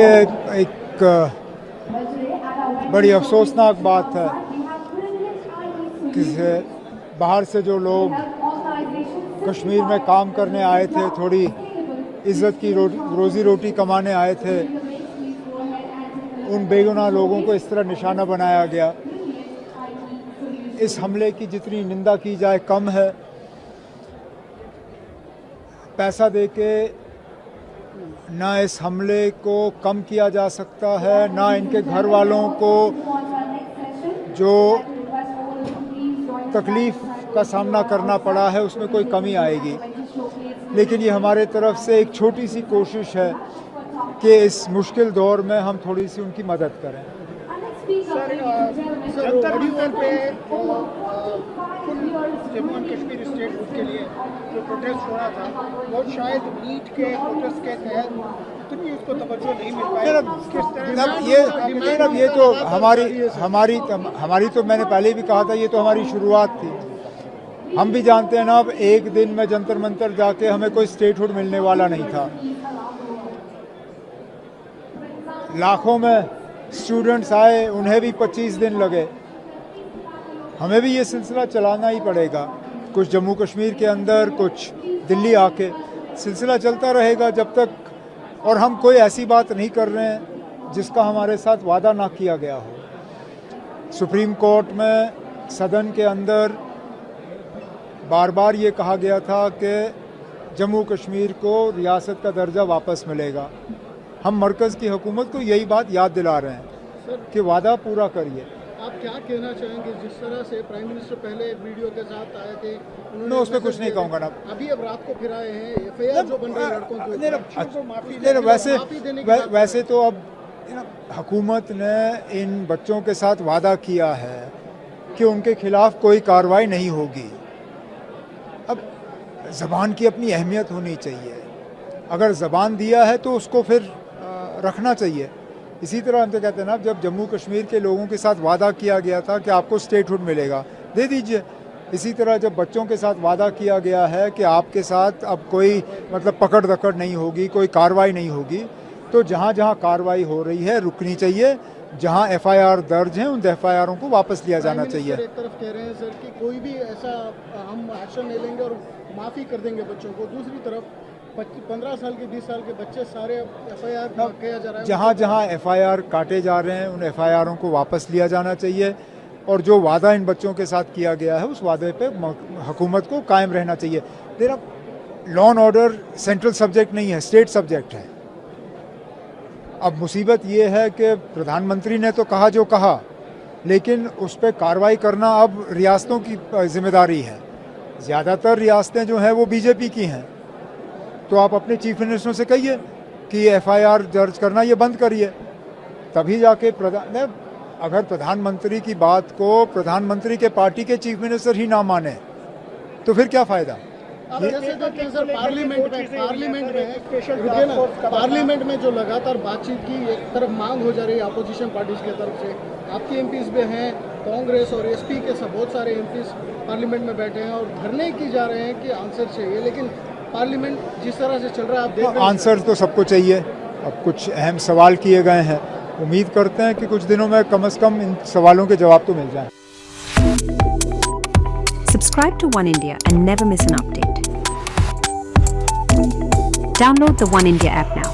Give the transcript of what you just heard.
ये एक बड़ी अफसोसनाक बात है कि बाहर से जो लोग कश्मीर में काम करने आए थे, थोड़ी इज़्ज़त की रोज़ी रोटी कमाने आए थे, उन बेगुनाह लोगों को इस तरह निशाना बनाया गया। इस हमले की जितनी निंदा की जाए कम है। पैसा देके ना इस हमले को कम किया जा सकता है, ना इनके घर वालों को जो तकलीफ़ का सामना करना पड़ा है उसमें कोई कमी आएगी। लेकिन ये हमारे तरफ से एक छोटी सी कोशिश है कि इस मुश्किल दौर में हम थोड़ी सी उनकी मदद करें। सर पे Jammu and Kashmir state hood के लिए जो प्रोटेस्ट हो रहा था वो शायद नीट के प्रोटेस्ट के तहत इतनी उसको तवज्जो नहीं मिल पाई। किस तरह ये तो हमारी तो मैंने पहले भी कहा था, ये तो हमारी शुरुआत थी। हम भी जानते हैं ना, अब एक दिन में जंतर मंतर जाके हमें कोई स्टेटहुड मिलने वाला नहीं था। लाखों में स्टूडेंट्स आए, उन्हें भी 25 दिन लगे। हमें भी ये सिलसिला चलाना ही पड़ेगा, कुछ जम्मू कश्मीर के अंदर, कुछ दिल्ली आके। सिलसिला चलता रहेगा जब तक, और हम कोई ऐसी बात नहीं कर रहे हैं जिसका हमारे साथ वादा ना किया गया हो। सुप्रीम कोर्ट में सदन के अंदर बार बार ये कहा गया था कि जम्मू कश्मीर को रियासत का दर्जा वापस मिलेगा। हम मरकज़ की हुकूमत को यही बात याद दिला रहे हैं कि वादा पूरा करिए। आप क्या कहना चाहेंगे, जिस तरह से प्राइम मिनिस्टर पहले एक वीडियो के साथ आए थे, मैं उस पर कुछ नहीं कहूँगा ना। अभी अब रात को फिर आए हैं, एफआईआर जो बन रहे लड़कों को वैसे तो अब हुकूमत ने इन बच्चों के साथ वादा किया है कि उनके खिलाफ कोई कार्रवाई नहीं होगी। अब ज़बान की अपनी अहमियत होनी चाहिए। अगर ज़बान दिया है तो उसको फिर रखना चाहिए। इसी तरह हम तो कहते हैं ना, जब जम्मू कश्मीर के लोगों के साथ वादा किया गया था कि आपको स्टेटहुड मिलेगा, दे दीजिए। इसी तरह जब बच्चों के साथ वादा किया गया है कि आपके साथ अब कोई मतलब पकड़ दकड़ नहीं होगी, कोई कार्रवाई नहीं होगी, तो जहाँ जहाँ कार्रवाई हो रही है रुकनी चाहिए। जहाँ एफआईआर दर्ज हैं उन एफआईआरों को वापस लिया जाना चाहिए। एक तरफ कह रहे हैं सर कि कोई भी ऐसा हम एक्शन ले लेंगे और माफ़ी कर देंगे बच्चों को, दूसरी तरफ 15 साल के 20 साल के बच्चे सारे एफआईआर किया जा रहा है। जहाँ जहाँ एफआईआर काटे जा रहे हैं उन एफआईआरों को वापस लिया जाना चाहिए, और जो वादा इन बच्चों के साथ किया गया है उस वादे पे हुकूमत को कायम रहना चाहिए। तेरा law and order central subject नहीं है, स्टेट सब्जेक्ट है। अब मुसीबत ये है कि प्रधानमंत्री ने तो कहा जो कहा, लेकिन उस पर कार्रवाई करना अब रियासतों की जिम्मेदारी है। ज़्यादातर रियासतें जो हैं वो बीजेपी की हैं, तो आप अपने चीफ मिनिस्टरों से कहिए कि एफआईआर दर्ज करना ये बंद करिए, तभी जाके अगर प्रधानमंत्री की बात को प्रधानमंत्री के पार्टी के चीफ मिनिस्टर ही ना माने तो फिर क्या फ़ायदा। जैसे देखते हैं सर, पार्लियामेंट में जो लगातार बातचीत की एक तरफ मांग हो जा रही है अपोजिशन पार्टीज की तरफ से, आपके एमपीज भी हैं, कांग्रेस और एसपी के सब बहुत सारे एमपीज पार्लियामेंट में बैठे हैं और धरने की जा रहे हैं कि आंसर चाहिए, लेकिन पार्लियामेंट जिस तरह से चल रहा है आप देख रहे हैं। आंसर तो सबको चाहिए। अब कुछ अहम सवाल किए गए हैं, उम्मीद करते हैं कि कुछ दिनों में कम से कम इन सवालों के जवाब तो मिल जाएं। Subscribe to One India and never miss an update. Download the One India app now.